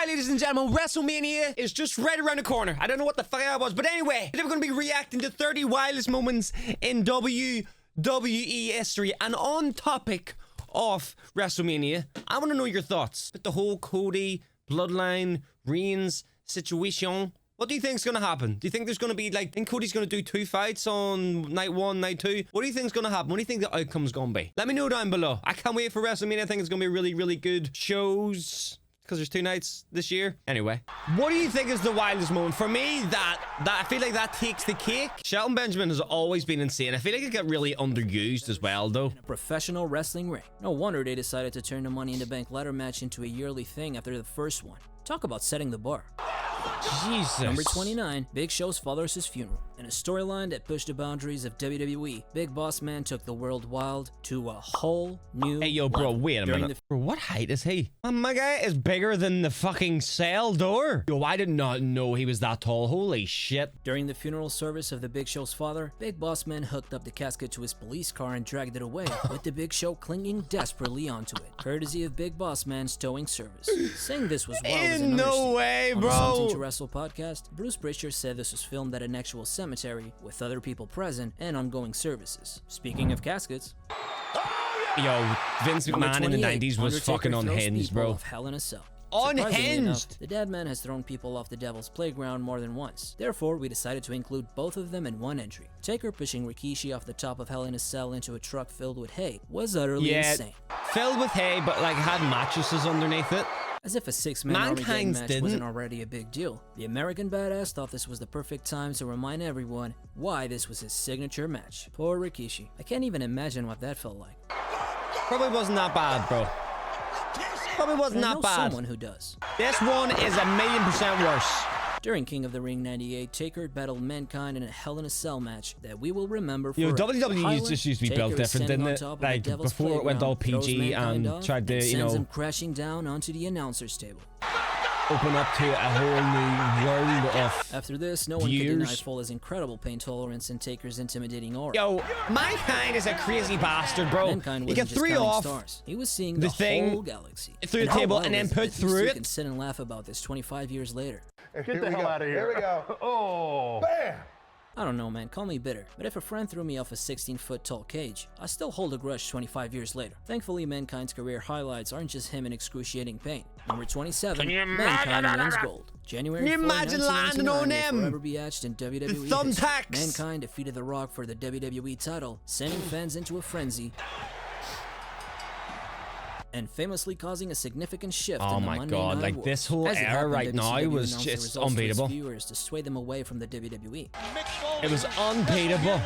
ladies and gentlemen, WrestleMania is just right around the corner. I don't know what the fuck that was, but anyway, today we're going to be reacting to 30 wildest moments in WWE history. And on topic of WrestleMania, I want to know your thoughts with the whole Cody, Bloodline, Reigns situation. What do you think is going to happen? Do you think there's going to be, like, think Cody's going to do 2 fights on night 1, night 2? What do you think is going to happen? What do you think the outcome's going to be? Let me know down below. I can't wait for WrestleMania. I think it's going to be really, really good shows, because there's 2 nights this year. Anyway, what do you think is the wildest moment? For me, that I feel like that takes the cake. Shelton Benjamin has always been insane. I feel like it got really underused as well, though. In a professional wrestling ring. No wonder they decided to turn the Money in the Bank ladder match into a yearly thing after the first one. Talk about setting the bar. Jesus. Number 29, Big Show's father's funeral. In a storyline that pushed the boundaries of WWE, Big Boss Man took the world wild to a whole new Hey, yo, bro, wait a minute. Bro, what height is he? My guy is bigger than the fucking cell door. Yo, I did not know he was that tall. Holy shit. During the funeral service of the Big Show's father, Big Boss Man hooked up the casket to his police car and dragged it away, with the Big Show clinging desperately onto it, courtesy of Big Boss Man's towing service. Saying this was wild as an no way, bro. On the Something to Wrestle podcast, Bruce Prichard said this was filmed at an actual cemetery with other people present and ongoing services. Speaking of caskets, yo, Vince McMahon in the 90s was fucking unhinged, bro. Off Hell in a Cell. Unhinged! Enough, the dead man has thrown people off the Devil's Playground more than once. Therefore, we decided to include both of them in one entry. Taker pushing Rikishi off the top of Hell in a Cell into a truck filled with hay was utterly insane. Filled with hay, but like had mattresses underneath it. As if a 6-man Armageddon match wasn't already a big deal. The American Badass thought this was the perfect time to remind everyone why this was his signature match. Poor Rikishi. I can't even imagine what that felt like. Probably wasn't that bad, bro. Probably wasn't that bad. Someone who does. This one is 1,000,000% worse. During King of the Ring 98, Taker battled Mankind in a Hell in a Cell match that we will remember forever. Yo, WWE just used to be built different, didn't it? Like, before it went all PG and tried to, you know, sends him crashing down onto the announcer's table. Open up to a whole new world of After this, no one could deny Foley's incredible pain tolerance and Taker's intimidating aura. Yo, Mankind is a crazy bastard, bro. Mankind he got 3 off stars. He was seeing the whole galaxy through the table and then put through it. You can sit and laugh about this 25 years later. Get the hell out of here. Here we go. Oh. Bam. I don't know, man, call me bitter, but if a friend threw me off a 16-foot tall cage, I still hold a grudge 25 years later. Thankfully, Mankind's career highlights aren't just him in excruciating pain. Number 27, Mankind wins gold. January 4, 1999 will forever be etched in WWE history. Mankind defeated The Rock for the WWE title, sending fans into a frenzy and famously causing a significant shift in the Monday Night Wars. Like this whole era right now was just unbeatable. Viewers to sway them away from the WWE. It was unbeatable.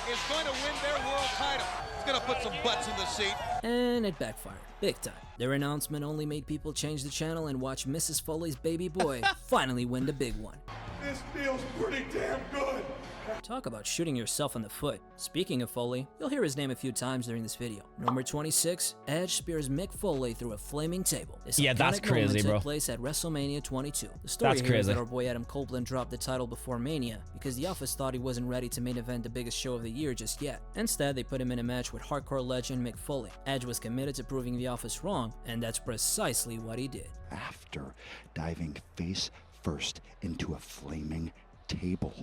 Is going to win their world title. It's going to put some butts in the seat. And it backfired, big time. Their announcement only made people change the channel and watch Mrs. Foley's baby boy finally win the big one. This feels pretty damn good. Talk about shooting yourself in the foot. Speaking of Foley, you'll hear his name a few times during this video. Number 26, Edge spears Mick Foley through a flaming table. This that's crazy, bro. Took place at WrestleMania 22. The story here is that our boy Adam Copeland dropped the title before Mania because the Office thought he wasn't ready to main event the biggest show of the year just yet. Instead, they put him in a match with hardcore legend Mick Foley. Edge was committed to proving the Office wrong, and that's precisely what he did. After diving face first into a flaming table,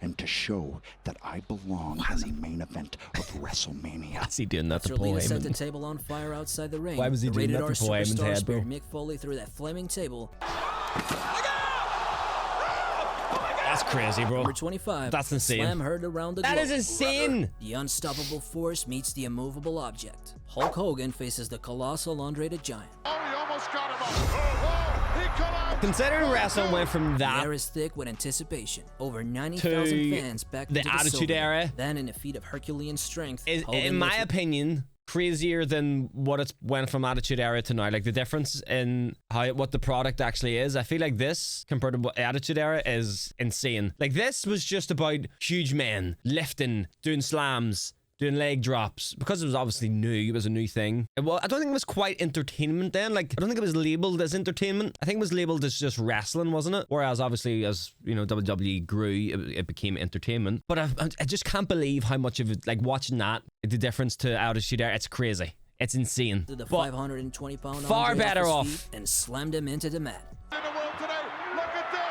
and to show that I belong in the main event of WrestleMania. Why's he doing that to Paul Heyman? Set the table on fire outside the ring. Why was he doing that to Paul Heyman's head, bro? Mick Foley through that flaming table. That's crazy, bro. Number 25. That's insane. Slam heard around the globe. That is insane. The unstoppable force meets the immovable object. Hulk Hogan faces the colossal Andre the Giant. Oh, he almost got him up. Oh, he come out. Considering wrestling went from that, the air is thick with anticipation. Over 90,000 fans back the Attitude Era. Then in a feat of Herculean strength, is, in my opinion, crazier than what it's went from Attitude Era to now. Like the difference in what the product actually is. I feel like this compared to what Attitude Era is insane. Like this was just about huge men lifting, doing slams, doing leg drops, because it was obviously new. It was a new thing. Well, I don't think it was quite entertainment then. Like, I don't think it was labeled as entertainment. I think it was labeled as just wrestling, wasn't it? Whereas obviously, as you know, WWE grew, it became entertainment. But I just can't believe how much of it, like watching that, the difference to Attitude Era. It's crazy. It's insane. To the But 520-pound far Andre better off his off. feet and slammed him into the mat. In the world today, look at this.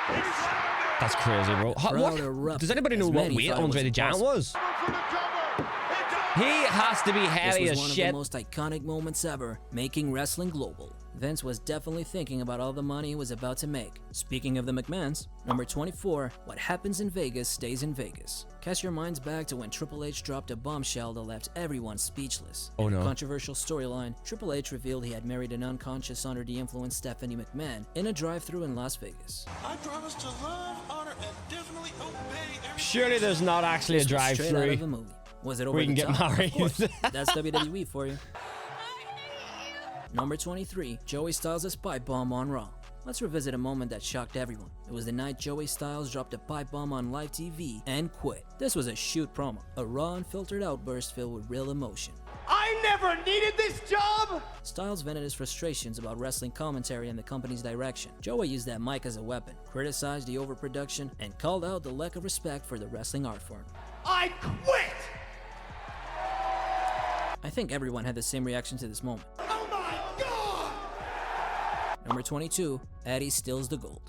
He slammed it. that's crazy, bro. Crowd What? erupted Does anybody know as what many weight thought it Andre was the Giant impossible. was? For the cover. He has to be This heavy was as one of shit. the most iconic moments ever, making wrestling global. Vince was definitely thinking about all the money he was about to make. Speaking of the McMahons, number 24, what happens in Vegas stays in Vegas. Cast your minds back to when Triple H dropped a bombshell that left everyone speechless. Oh, In a no. controversial storyline, Triple H revealed he had married an unconscious under the influence Stephanie McMahon in a drive-thru in Las Vegas. I promise to love, honor, and definitely obey every Surely there's not actually a Straight out of a drive-through. movie. Was it over where you the can get top? married. Of course. That's WWE for you. Number 23, Joey Styles' pipe bomb on Raw. Let's revisit a moment that shocked everyone. It was the night Joey Styles dropped a pipe bomb on live TV and quit. This was a shoot promo, a raw unfiltered outburst filled with real emotion. I never needed this job. Styles vented his frustrations about wrestling commentary and the company's direction. Joey used that mic as a weapon, criticized the overproduction, and called out the lack of respect for the wrestling art form. I quit. I think everyone had the same reaction to this moment. Oh my God. Number 22, Eddie steals the gold.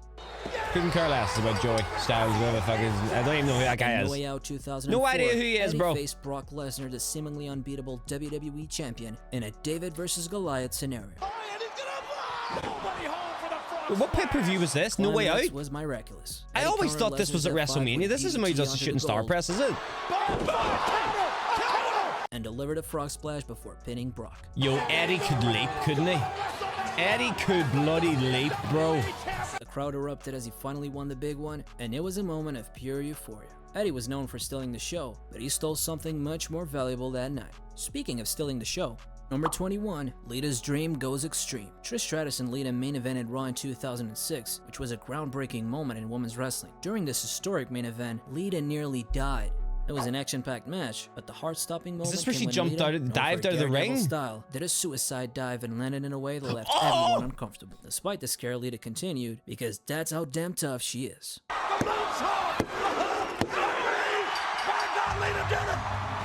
Couldn't care less about Joey Styles, whatever the fuck is. I don't even know who that guy In is. No Way Out 2004, No idea who he is, Eddie bro. faced Brock Lesnar, the seemingly unbeatable WWE champion, in a David versus Goliath scenario. Nobody home for the front. What pay-per-view was this? No Way Climax Out? was miraculous. I Eddie always countered thought this was at Lesnar's F5 WrestleMania. with This isn't where he DDT does the onto shooting star gold press, is it? and delivered a frog splash before pinning Brock. Yo, Eddie could leap, couldn't he? Eddie could bloody leap, bro. The crowd erupted as he finally won the big one, and it was a moment of pure euphoria. Eddie was known for stealing the show, but he stole something much more valuable that night. Speaking of stealing the show, number 21, Lita's dream goes extreme. Trish Stratus and Lita main evented Raw in 2006, which was a groundbreaking moment in women's wrestling. During this historic main event, Lita nearly died. It was an action-packed match, but the heart-stopping moment this where came she when jumped Lita, out, known dived for out of the Daredevil ring? style, did a suicide dive and landed in a way that left Oh! everyone uncomfortable. Despite the scare, Lita continued, because that's how damn tough she is.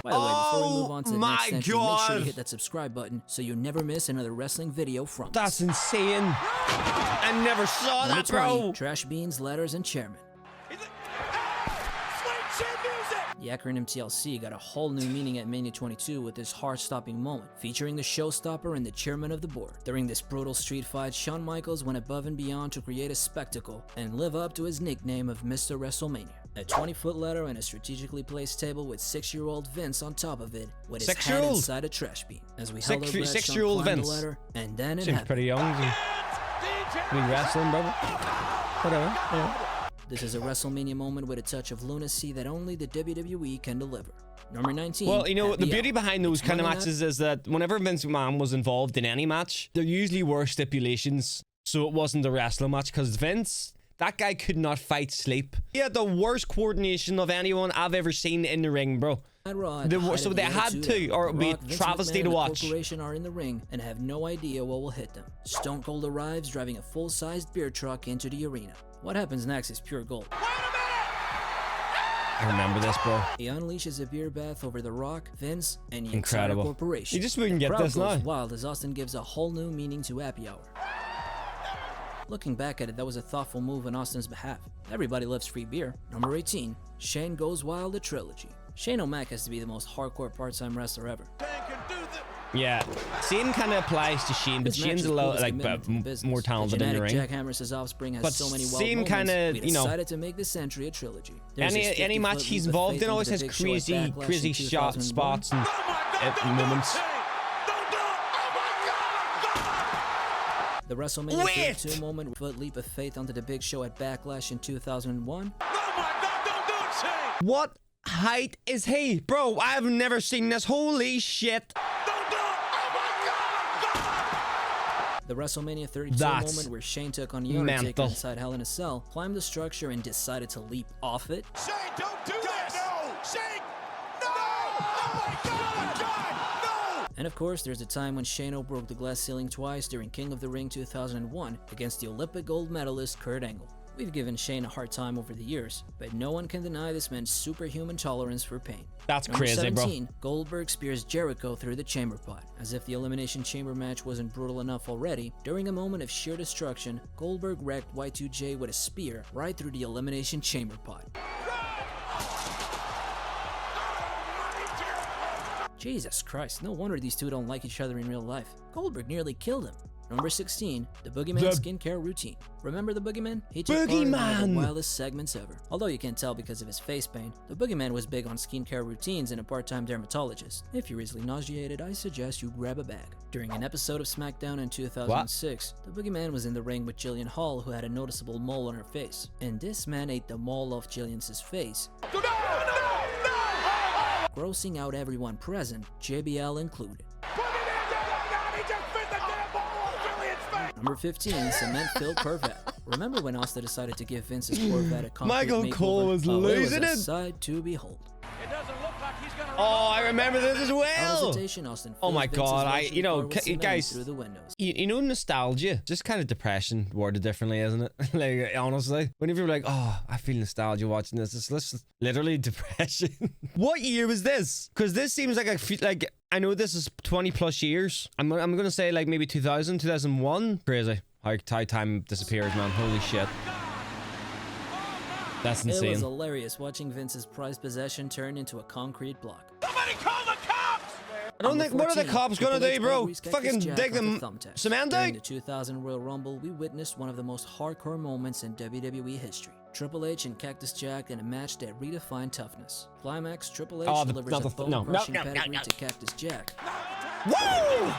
By the way, before we move on to the my next entry, make sure God. you hit that subscribe button so you never miss another wrestling video from us. That's insane. I never saw Number that, bro. 20, Trash Beans, Letters, and Chairman. The acronym TLC got a whole new meaning at Mania 22 with this heart-stopping moment, featuring the showstopper and the chairman of the board. During this brutal street fight, Shawn Michaels went above and beyond to create a spectacle and live up to his nickname of Mr. WrestleMania. A 20-foot ladder and a strategically placed table with 6-year-old Vince on top of it, with his head 6-year-old? inside a trash bin. As we held our breath, Shawn 6-year-old climbed Vince. the ladder, and then it Seems happened. pretty young. We wrestling, brother. Whatever. Yeah. This is a WrestleMania moment with a touch of lunacy that only the WWE can deliver. Number 19. Well, you know, At the the beauty Hour. behind those It's kind of Monday matches is that whenever Vince McMahon was involved in any match, there usually were stipulations, so it wasn't a wrestling match, because Vince, that guy could not fight sleep. He had the worst coordination of anyone I've ever seen in the ring, bro. At Raw, at They the were- height so of they the had Attitude to, Era, or it would be Rock, Vince travesty McMahon, to and watch. The corporation are in the ring and have no idea what will hit them. Stone Cold arrives driving a full-sized beer truck into the arena. What happens next is pure gold. I remember this, bro. He unleashes a beer bath over The Rock, Vince, and the Incredible. entire corporation. You just wouldn't get Crowd this goes now. wild as Austin gives a whole new meaning to Happy Hour. Looking back at it, that was a thoughtful move on Austin's behalf. Everybody loves free beer. Number 18, Shane Goes Wild, the trilogy. Shane O'Mac has to be the most hardcore part-time wrestler ever. Yeah. Same kind of applies to Shane, but His Shane's matches a prove lot his like commitment to the business. more talented the in the genetic ring. Jackhammer's offspring has But so many wild same moments, kinda, we you know, decided to make this entry a trilogy. There's his Any 50-foot match he's leap of involved faith in always onto has the Big Show at crazy, Backlash crazy in shot 2001. spots and moments. The WrestleMania Wait! 32 moment, foot leap of faith onto the Big Show at Backlash in 2001. What height is he? Bro, I've never seen this. Holy shit. The WrestleMania 32 That's moment where Shane took on The Undertaker mental. inside Hell in a Cell, climbed the structure and decided to leap off it. Shane, don't do this. No. Shane. No. Oh my God. No. And of course, there's a time when Shane broke the glass ceiling twice during King of the Ring 2001 against the Olympic gold medalist Kurt Angle. We've given Shane a hard time over the years, but no one can deny this man's superhuman tolerance for pain. That's Number crazy, 17, bro. Goldberg spears Jericho through the chamber pot. As if the Elimination Chamber match wasn't brutal enough already, during a moment of sheer destruction, Goldberg wrecked Y2J with a spear right through the Elimination Chamber pot. Jesus Christ, no wonder these two don't like each other in real life. Goldberg nearly killed him. Number 16, the Boogeyman skincare routine. Remember the Boogeyman? He took part in one of the wildest segments ever. Although you can't tell because of his face paint, the Boogeyman was big on skincare routines and a part-time dermatologist. If you're easily nauseated, I suggest you grab a bag. During an episode of SmackDown in 2006, the Boogeyman was in the ring with Jillian Hall, who had a noticeable mole on her face. And this man ate the mole off Jillian's face, grossing out everyone present, JBL included. Number 15, cement-filled Corvette. Remember when Austin decided to give Vince's Corvette a concrete Michael makeover? Cole was Well, losing was a it. sight to behold. It doesn't look like he's gonna Oh, I remember this as Without well. hesitation, Austin Oh my filled Vince's God, luxury you know, car with cement guys, through the windows. You know, nostalgia, just kind of depression worded differently, isn't it? Like, honestly, whenever you're like, oh, I feel nostalgia watching this, it's literally depression. What year was this? Because this seems like I know this is 20 plus years. I'm gonna say like maybe 2000, 2001. Crazy how time disappears, man. Holy shit. That's It was insane. hilarious watching Vince's prized possession turn into a concrete block. Somebody call the cops! I don't think, what are the 14, cops gonna Triple do, H bro? Calgary's Cactus Fucking Jack dig off them the thumbtacks. cement During out? the 2000 Royal Rumble, we witnessed one of the most hardcore moments in WWE history. Triple H and Cactus Jack in a match that redefined toughness. Climax, Triple H delivers a bone-crushing pedigree to Cactus Jack. Woo!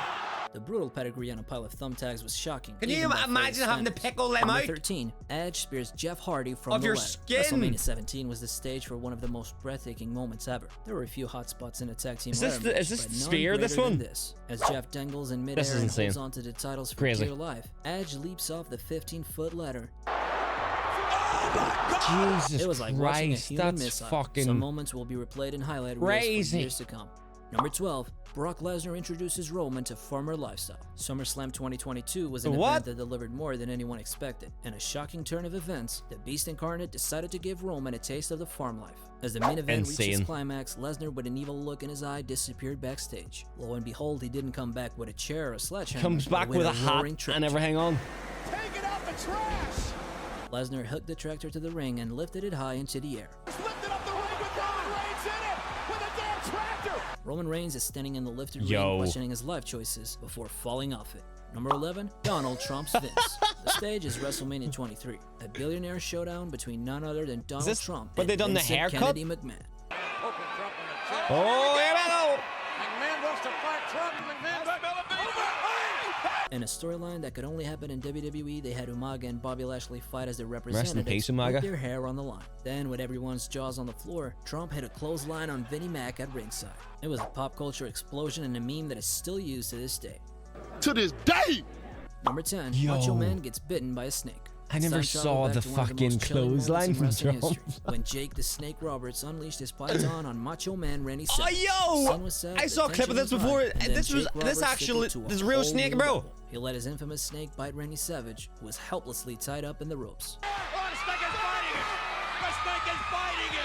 The brutal pedigree on a pile of thumbtacks was shocking. Can you even by imagine Phil's having to standards. pickle them Number out? 13, Edge spears Jeff Hardy from Of the your ladder. skin. WrestleMania 17 was the stage for one of the most breathtaking moments ever. There were a few hot spots in a tag team ladder match, is this but the none spear, this greater than one? This. As Jeff dangles in This midair is and insane. holds onto the titles for Crazy. dear life, Edge leaps off the 15-foot ladder. Jesus It was like watching a Christ, human that's missile. fucking Some moments will be replayed in highlight reels for crazy. years to come. Number 12, Brock Lesnar introduces Roman to farmer lifestyle. SummerSlam 2022 was an What? event that delivered more than anyone expected. In a shocking turn of events, the Beast Incarnate decided to give Roman a taste of the farm life. As the main event reached its Insane. climax, Lesnar, with an evil look in his eye, disappeared backstage. Lo and behold, he didn't come back with a chair or a sledgehammer. Comes but back with a hat roaring truck and everything on. Take it out the trash! Lesnar hooked the tractor to the ring and lifted it high into the air. Just lifted up the ring with Roman Reigns in it! With a damn tractor! Roman Reigns is standing in the lifted Yo. ring questioning his life choices before falling off it. Number 11, Donald Trump's Vince. The stage is WrestleMania 23, a billionaire showdown between none other than Donald this- Trump but and they done the Vincent haircut? Kennedy McMahon. Oh, here we go. McMahon wants to fight Trump. McMahon's In a storyline that could only happen in WWE, they had Umaga and Bobby Lashley fight as their representatives peace, Umaga. with their hair on the line. Then, with everyone's jaws on the floor, Trump hit a clothesline on Vinnie Mac at ringside. It was a pop culture explosion and a meme that is still used to this day. To this day! Number 10, Yo. Macho Man gets bitten by a snake. I never It's time saw travel back the to one of fucking most chilling moments clothesline in from wrestling Trump. history, when Jake the Snake Roberts unleashed his python on Macho Man Randy Oh, Savage. yo! The scene was set, I the saw a clip of tension this was before. high, and then This was- Jake this Roberts took actually- it to a this is real whole snake, new bro. level. He let his infamous snake bite Randy Savage, who was helplessly tied up in the ropes. Oh, the snake is biting him! The snake is biting him!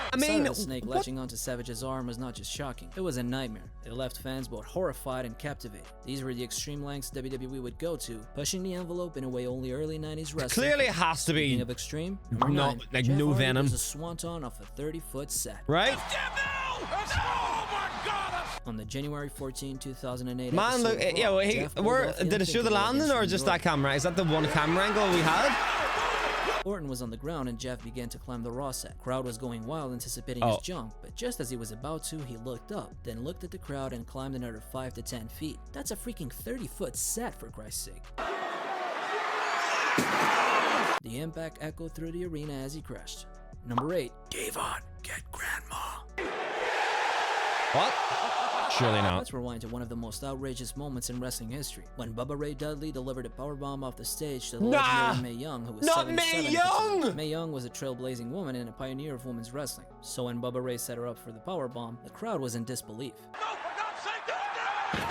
I The sight mean, of the snake what? latching onto Savage's arm was not just shocking, it was a nightmare. It left fans both horrified and captivated. These were the extreme lengths WWE would go to, pushing the envelope in a way only early 90s wrestling. Clearly it has to Speaking be, of extreme, number No, 9, like Jeff no Hardy venom. was a swanton off a 30-foot set. right? Oh my god! On the January 14, 2008 Man, episode look, of Raw, yo, Jeff where pulled off the did it show the unthinkable landing against or Randy just that Orton. camera? Is that the one camera angle we had? Orton was on the ground and Jeff began to climb the Raw set. Crowd was going wild anticipating Oh. his jump, but just as he was about to, he looked up, then looked at the crowd and climbed another 5 to 10 feet. That's a freaking 30-foot set, for Christ's sake. The impact echoed through the arena as he crashed. Number 8, Devon, get grandma. What? Surely not. Let's rewind to one of the most outrageous moments in wrestling history, when Bubba Ray Dudley delivered a powerbomb off the stage to the Nah! legendary Mae Young, who was Not 77 Mae at the time. Young! Mae Young was a trailblazing woman and a pioneer of women's wrestling. So when Bubba Ray set her up for the powerbomb, the crowd was in disbelief. No, for God's sake, don't do it!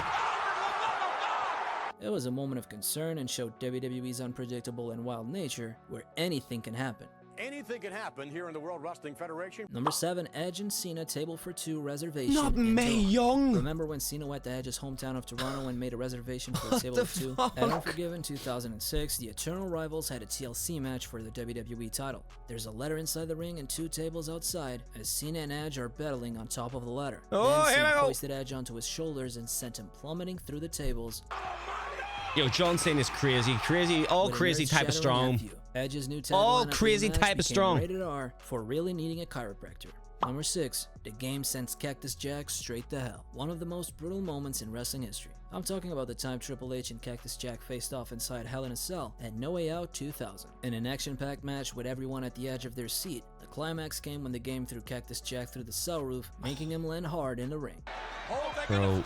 It was a moment of concern and showed WWE's unpredictable and wild nature, where anything can happen. Anything can happen here in the World Wrestling Federation. Number 7, Edge and Cena table for 2 reservation. Not in Mae Toronto. Young. Remember when Cena went to Edge's hometown of Toronto and made a reservation for a What table the of 2? fuck? At Unforgiven 2006, the Eternal Rivals had a TLC match for the WWE title. There's a ladder inside the ring and 2 tables outside as Cena and Edge are battling on top of the ladder. Oh, then here we Cena go. hoisted Edge onto his shoulders and sent him plummeting through the tables. Yo, John Cena is crazy, all with a crazy type of earth-shattering strong. nephew. Edge's new All tagline after crazy the match type of became strong. Rated R for really needing a chiropractor. Number 6, the game sends Cactus Jack straight to hell. One of the most brutal moments in wrestling history. I'm talking about the time Triple H and Cactus Jack faced off inside Hell in a Cell at No Way Out 2000. In an action-packed match with everyone at the edge of their seat, the climax came when the game threw Cactus Jack through the cell roof, making him land hard in the ring. Bro.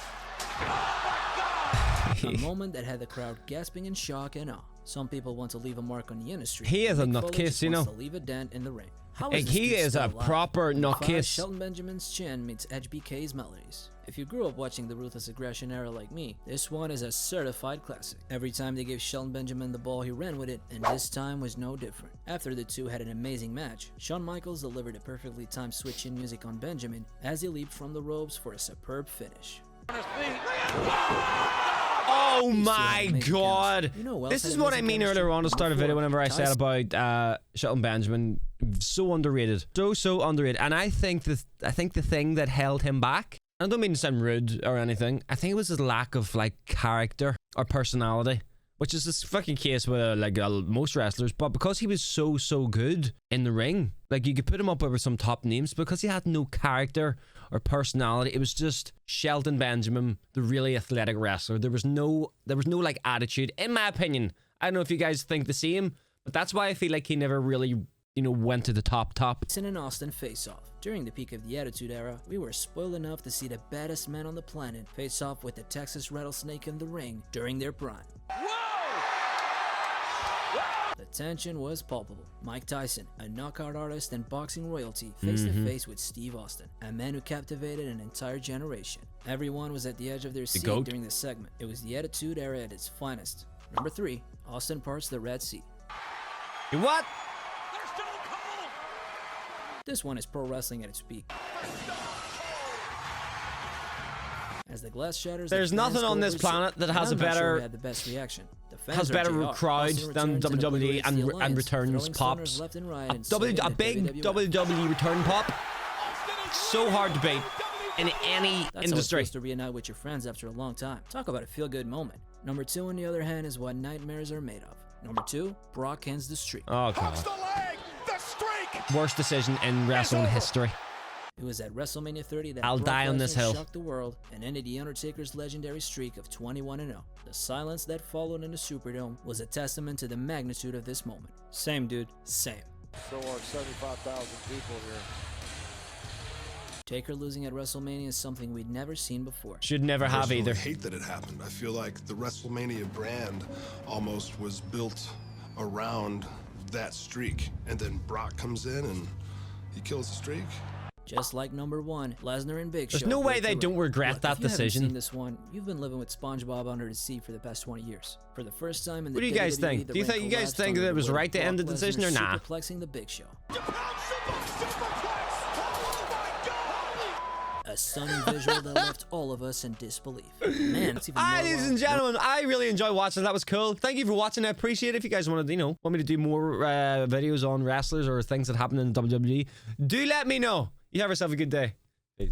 A moment that had the crowd gasping in shock and awe. Some people want to leave a mark on the industry. He is a Mick Foley nutcase, just you wants know. to leave a dent in the ring. How Like, is this he dude is still a alive? proper Number 5, nutcase. Shelton Benjamin's chin meets Edge BK's melodies. If you grew up watching the Ruthless Aggression era like me, this one is a certified classic. Every time they gave Shelton Benjamin the ball, he ran with it, and this time was no different. After the two had an amazing match, Shawn Michaels delivered a perfectly timed switch-in music on Benjamin as he leaped from the ropes for a superb finish. Oh my god. You know who else This had is what I amazing mean chemistry? earlier on to start a Number video 4, whenever I said Tyson. about Shelton Benjamin. So underrated. So underrated. And I think the thing that held him back, I don't mean to sound rude or anything, I think it was his lack of like character or personality. Which is this fucking case with most wrestlers, but because he was so good in the ring, like you could put him up over some top names, because he had no character or personality. It was just Shelton Benjamin, the really athletic wrestler. There was no like attitude, in my opinion. I don't know if you guys think the same, but that's why I feel like he never really, went to the top. Tyson and Austin face off. During the peak of the Attitude Era, we were spoiled enough to see the baddest men on the planet face off with the Texas Rattlesnake in the ring during their prime. The tension was palpable. Mike Tyson, a knockout artist and boxing royalty, face to face with Steve Austin, a man who captivated an entire generation. Everyone was at the edge of their seat GOAT. during this segment. It was the Attitude Era at its finest. Number 3, Austin parts the Red Sea. What? This one is pro wrestling at its peak. As the glass shatters, There's the fans nothing on go this berserk. planet that And has I'm a not sure better- who had the best reaction. The fans Has are better JR. crowd Austin than returns and WWE obliterates the and Alliance, returns throwing pops. stoners left and right and A saving the big WWF. WWE return pop. So hard to beat in any That's how industry. it's supposed to reunite with your friends after a long time. Talk about a feel-good moment. Number 2, on the other hand, is what nightmares are made of. Number 2, Brock ends the streak. Oh Hooks god. the leg. The streak. Worst decision in wrestling history. It was at WrestleMania 30 that I'll Brock die on this Lesnar hill. shocked the world and ended The Undertaker's legendary streak of 21-0. The silence that followed in the Superdome was a testament to the magnitude of this moment. Same, dude. Same. So are 75,000 people here. Taker losing at WrestleMania is something we'd never seen before. Should never have Personally, either. I hate that it happened. I feel like the WrestleMania brand almost was built around that streak, and then Brock comes in and he kills the streak. Just like number 1, Lesnar and Big Show. There's no way broke they the don't record. regret Look, that if you haven't decision. seen this one, you've been living with SpongeBob under the sea for the past 20 years. For the first time in the What do you guys WWE, think? the Do you ring think you guys collapsed think under that the it was weight of right to end the Brock decision or Lesnar nah? superplexing the Big Show. A stunning visual that left all of us in disbelief. Man, it's even more Ladies wild. and gentlemen, I really enjoyed watching. That was cool. Thank you for watching. I appreciate it. If you guys want to, want me to do more videos on wrestlers or things that happen in the WWE, do let me know. You have yourself a good day. Peace.